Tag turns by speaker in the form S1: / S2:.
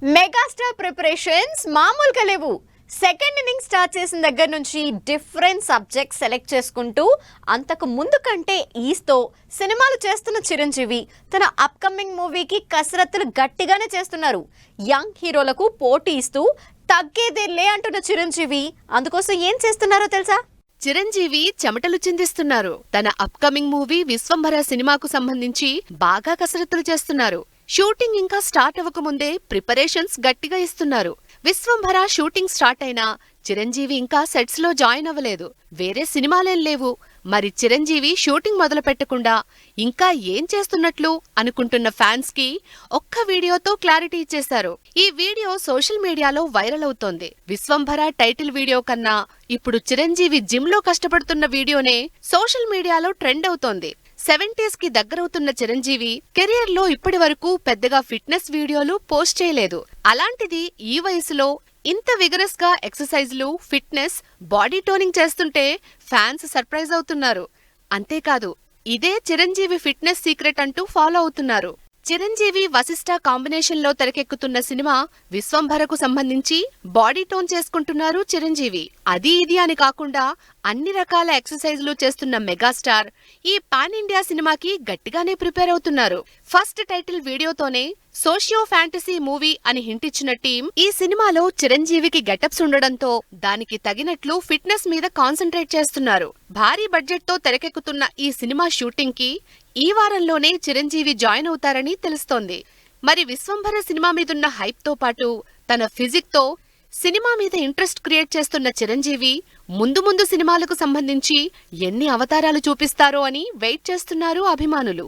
S1: Megastar preparations మామూలుగా లేవు. Second inning start చేసిన దగ్గర నుంచి డిఫరెంట్ సబ్జెక్ట్ సెలెక్ట్ చేసుకుంటూ అంతకు ముందు కంటే ఈస్తో సినిమాలు చేస్తున్న చిరంజీవి తన అప్కమింగ్ మూవీకి కసరత్తులు గట్టిగానే చేస్తున్నారు. యంగ్ హీరోలకు పోటీ ఇస్తూ తగ్గేదేలే అంటున్న చిరంజీవి అందుకోసం ఏం చేస్తున్నారో తెలుసా?
S2: చిరంజీవి చెమటలు చిందిస్తున్నారు. తన అప్కమింగ్ మూవీ విశ్వంభర సినిమాకు సంబంధించి బాగా కసరత్తులు చేస్తున్నారు. షూటింగ్ ఇంకా స్టార్ట్ అవ్వకముందే ప్రిపరేషన్స్ గట్టిగా ఇస్తున్నారు. విశ్వంభర షూటింగ్ స్టార్ట్ అయినా చిరంజీవి ఇంకా సెట్స్ లో జాయిన్ అవ్వలేదు. వేరే సినిమాలేం లేవు. మరి చిరంజీవి షూటింగ్ మొదలు పెట్టకుండా ఇంకా ఏం చేస్తున్నట్లు అనుకుంటున్న ఫ్యాన్స్ కి ఒక్క వీడియోతో క్లారిటీ ఇచ్చేశారు. ఈ వీడియో సోషల్ మీడియాలో వైరల్ అవుతోంది. విశ్వంభర టైటిల్ వీడియో కన్నా ఇప్పుడు చిరంజీవి జిమ్ లో కష్టపడుతున్న వీడియోనే సోషల్ మీడియాలో ట్రెండ్ అవుతోంది. 70s కి దగ్గరవుతున్న చిరంజీవి కెరియర్ లో ఇప్పటి వరకు పెద్దగా ఫిట్నెస్ వీడియోలు పోస్ట్ చేయలేదు. అలాంటిది ఈ వయసులో ఇంత విగరస్ గా ఎక్సర్సైజ్లు, ఫిట్నెస్, బాడీ టోనింగ్ చేస్తుంటే ఫ్యాన్స్ సర్ప్రైజ్ అవుతున్నారు. అంతేకాదు ఇదే చిరంజీవి ఫిట్నెస్ సీక్రెట్ అంటూ ఫాలో అవుతున్నారు. చిరంజీవి వశిష్ఠ కాంబినేషన్ లో తెరకెక్కుతున్న సినిమా విశ్వంభరకు సంబంధించి బాడీ టోన్ చేసుకుంటున్నారు చిరంజీవి. అది ఇది అని కాకుండా అన్ని రకాల ఎక్సర్సైజ్లు చేస్తున్న మెగాస్టార్ ఈ పాన్ ఇండియా సినిమాకి గట్టిగానే ప్రిపేర్ అవుతున్నారు. ఫస్ట్ టైటిల్ వీడియోతోనే సోషియో ఫ్యాంటసీ మూవీ అని హింట్ ఇచ్చిన టీం ఈ సినిమాలో చిరంజీవికి గెటప్స్ ఉండడంతో దానికి తగినట్లు ఫిట్నెస్ మీద కాన్సంట్రేట్ చేస్తున్నారు. భారీ బడ్జెట్ తో తెరకెక్కుతున్న ఈ సినిమా షూటింగ్ కి ఈ వారంలోనే చిరంజీవి జాయిన్ అవుతారని తెలుస్తోంది. మరి విశ్వంభర సినిమా మీదున్న హైప్ తో పాటు తన ఫిజిక్ తో సినిమా మీద ఇంట్రెస్ట్ క్రియేట్ చేస్తున్న చిరంజీవి ముందు సినిమాలకు సంబంధించి ఎన్ని అవతారాలు చూపిస్తారో అని వెయిట్ చేస్తున్నారు అభిమానులు.